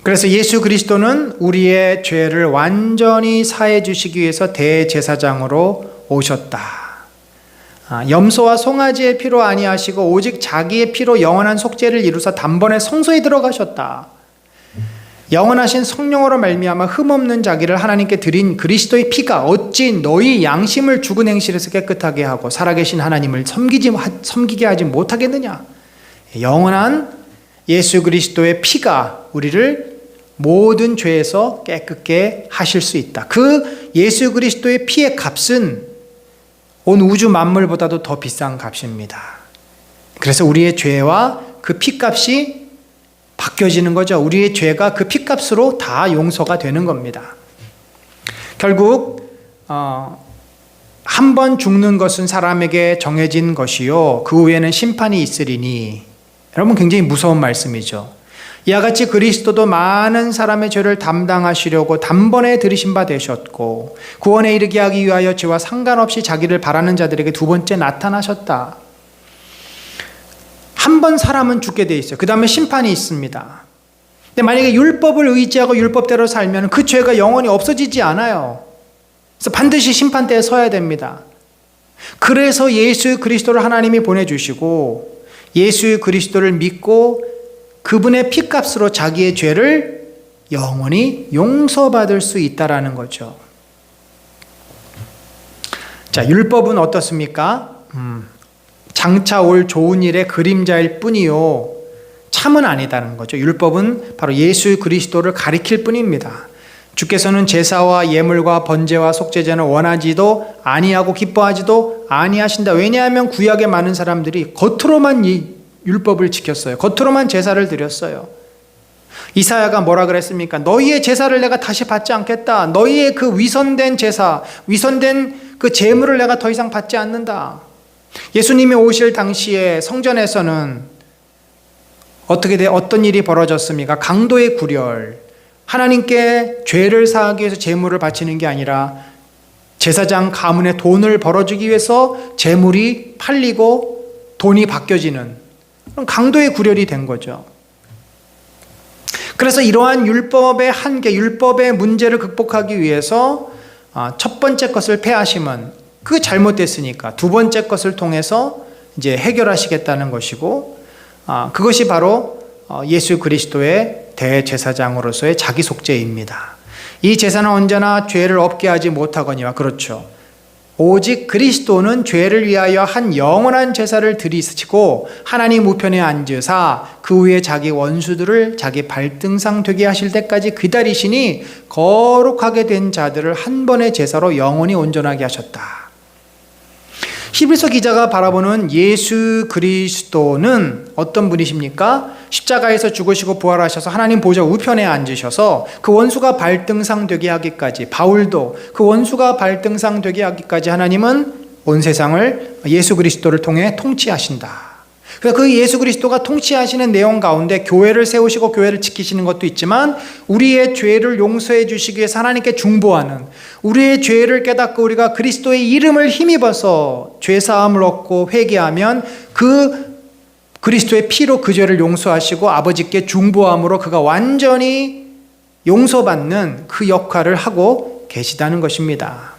그래서 예수 그리스도는 우리의 죄를 완전히 사해 주시기 위해서 대제사장으로 오셨다. 염소와 송아지의 피로 아니하시고 오직 자기의 피로 영원한 속죄를 이루사 단번에 성소에 들어가셨다. 영원하신 성령으로 말미암아 흠없는 자기를 하나님께 드린 그리스도의 피가 어찌 너희 양심을 죽은 행실에서 깨끗하게 하고 살아계신 하나님을 섬기게 하지 못하겠느냐. 영원한 예수 그리스도의 피가 우리를 모든 죄에서 깨끗게 하실 수 있다. 그 예수 그리스도의 피의 값은 온 우주 만물보다도 더 비싼 값입니다. 그래서 우리의 죄와 그 피값이 바뀌어지는 거죠. 우리의 죄가 그 피값으로 다 용서가 되는 겁니다. 결국 한 번 죽는 것은 사람에게 정해진 것이요 그 후에는 심판이 있으리니. 여러분, 굉장히 무서운 말씀이죠. 이와 같이 그리스도도 많은 사람의 죄를 담당하시려고 단번에 들이신 바 되셨고 구원에 이르게 하기 위하여 죄와 상관없이 자기를 바라는 자들에게 두 번째 나타나셨다. 한 번 사람은 죽게 돼 있어요. 그 다음에 심판이 있습니다. 근데 만약에 율법을 의지하고 율법대로 살면 그 죄가 영원히 없어지지 않아요. 그래서 반드시 심판대에 서야 됩니다. 그래서 예수 그리스도를 하나님이 보내주시고 예수 그리스도를 믿고 그분의 피값으로 자기의 죄를 영원히 용서받을 수 있다라는 거죠. 자, 율법은 어떻습니까? 장차 올 좋은 일의 그림자일 뿐이요 참은 아니다는 거죠. 율법은 바로 예수 그리스도를 가리킬 뿐입니다. 주께서는 제사와 예물과 번제와 속죄제는 원하지도 아니하고 기뻐하지도 아니하신다. 왜냐하면 구약의 많은 사람들이 겉으로만 이 율법을 지켰어요. 겉으로만 제사를 드렸어요. 이사야가 뭐라 그랬습니까? 너희의 제사를 내가 다시 받지 않겠다. 너희의 그 위선된 제사, 위선된 그 제물을 내가 더 이상 받지 않는다. 예수님이 오실 당시에 성전에서는 어떤 일이 벌어졌습니까? 강도의 굴열. 하나님께 죄를 사하기 위해서 제물을 바치는 게 아니라 제사장 가문에 돈을 벌어주기 위해서 제물이 팔리고 돈이 바뀌어지는 그런 강도의 굴열이 된 거죠. 그래서 이러한 율법의 한계, 율법의 문제를 극복하기 위해서 첫 번째 것을 폐하심은 그 잘못됐으니까 두 번째 것을 통해서 이제 해결하시겠다는 것이고, 그것이 바로 예수 그리스도의 대제사장으로서의 자기 속죄입니다. 이 제사는 언제나 죄를 없게 하지 못하거니와, 그렇죠. 오직 그리스도는 죄를 위하여 한 영원한 제사를 드리시고 하나님 우편에 앉으사 그 후에 자기 원수들을 자기 발등상 되게 하실 때까지 기다리시니 거룩하게 된 자들을 한 번의 제사로 영원히 온전하게 하셨다. 히브리서 기자가 바라보는 예수 그리스도는 어떤 분이십니까? 십자가에서 죽으시고 부활하셔서 하나님 보좌 우편에 앉으셔서 그 원수가 발등상 되게 하기까지, 바울도 그 원수가 발등상 되게 하기까지 하나님은 온 세상을 예수 그리스도를 통해 통치하신다. 그래서 그 예수 그리스도가 통치하시는 내용 가운데 교회를 세우시고 교회를 지키시는 것도 있지만, 우리의 죄를 용서해 주시기 위해서 하나님께 중보하는, 우리의 죄를 깨닫고 우리가 그리스도의 이름을 힘입어서 죄사함을 얻고 회개하면 그 그리스도의 피로 그 죄를 용서하시고 아버지께 중보함으로 그가 완전히 용서받는 그 역할을 하고 계시다는 것입니다.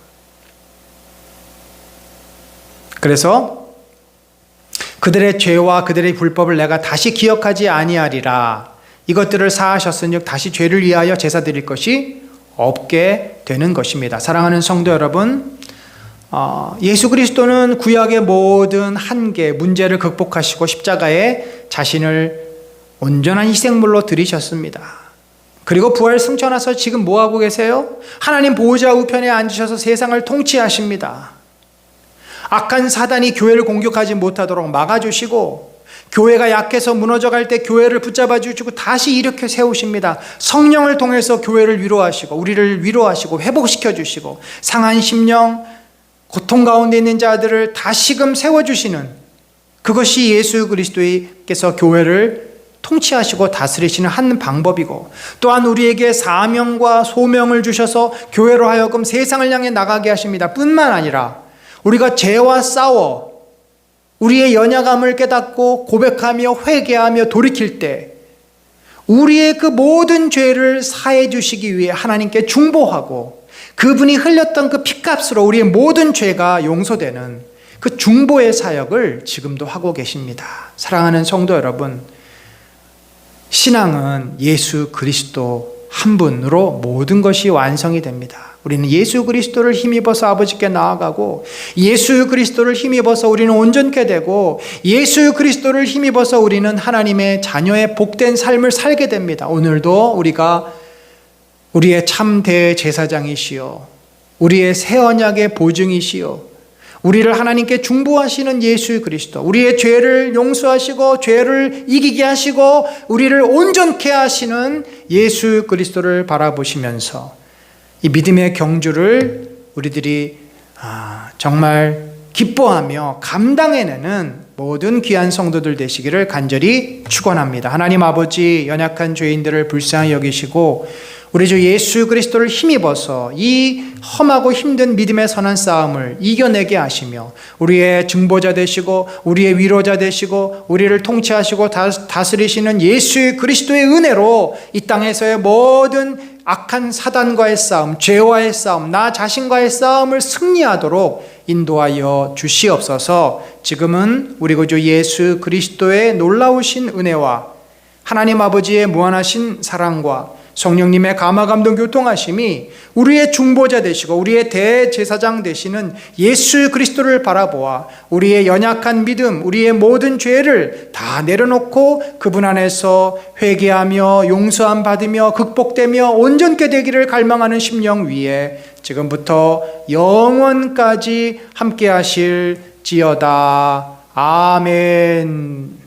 그래서 그들의 죄와 그들의 불법을 내가 다시 기억하지 아니하리라. 이것들을 사하셨은즉 다시 죄를 위하여 제사 드릴 것이 없게 되는 것입니다. 사랑하는 성도 여러분, 예수 그리스도는 구약의 모든 한계, 문제를 극복하시고 십자가에 자신을 온전한 희생물로 드리셨습니다. 그리고 부활 승천하셔서 지금 뭐하고 계세요? 하나님 보좌 우편에 앉으셔서 세상을 통치하십니다. 악한 사단이 교회를 공격하지 못하도록 막아주시고, 교회가 약해서 무너져갈 때 교회를 붙잡아 주시고 다시 일으켜 세우십니다. 성령을 통해서 교회를 위로하시고 우리를 위로하시고 회복시켜 주시고, 상한 심령, 고통 가운데 있는 자들을 다시금 세워주시는, 그것이 예수 그리스도께서 교회를 통치하시고 다스리시는 한 방법이고, 또한 우리에게 사명과 소명을 주셔서 교회로 하여금 세상을 향해 나가게 하십니다. 뿐만 아니라 우리가 죄와 싸워 우리의 연약함을 깨닫고 고백하며 회개하며 돌이킬 때 우리의 그 모든 죄를 사해 주시기 위해 하나님께 중보하고, 그분이 흘렸던 그 피값으로 우리의 모든 죄가 용서되는 그 중보의 사역을 지금도 하고 계십니다. 사랑하는 성도 여러분, 신앙은 예수 그리스도 한 분으로 모든 것이 완성이 됩니다. 우리는 예수 그리스도를 힘입어서 아버지께 나아가고, 예수 그리스도를 힘입어서 우리는 온전케 되고, 예수 그리스도를 힘입어서 우리는 하나님의 자녀의 복된 삶을 살게 됩니다. 오늘도 우리가 우리의 참 대제사장이시요, 우리의 새 언약의 보증이시요, 우리를 하나님께 중보하시는 예수 그리스도, 우리의 죄를 용서하시고 죄를 이기게 하시고 우리를 온전케 하시는 예수 그리스도를 바라보시면서 이 믿음의 경주를 우리들이 정말 기뻐하며 감당해내는 모든 귀한 성도들 되시기를 간절히 축원합니다. 하나님 아버지, 연약한 죄인들을 불쌍히 여기시고 우리 주 예수 그리스도를 힘입어서 이 험하고 힘든 믿음의 선한 싸움을 이겨내게 하시며, 우리의 증보자 되시고 우리의 위로자 되시고 우리를 통치하시고 다스리시는 예수 그리스도의 은혜로 이 땅에서의 모든 악한 사단과의 싸움, 죄와의 싸움, 나 자신과의 싸움을 승리하도록 인도하여 주시옵소서. 지금은 우리 구주 예수 그리스도의 놀라우신 은혜와 하나님 아버지의 무한하신 사랑과 성령님의 감화 감동 교통하심이 우리의 중보자 되시고 우리의 대제사장 되시는 예수 그리스도를 바라보아 우리의 연약한 믿음, 우리의 모든 죄를 다 내려놓고 그분 안에서 회개하며 용서함 받으며 극복되며 온전케 되기를 갈망하는 심령 위에 지금부터 영원까지 함께 하실지어다. 아멘.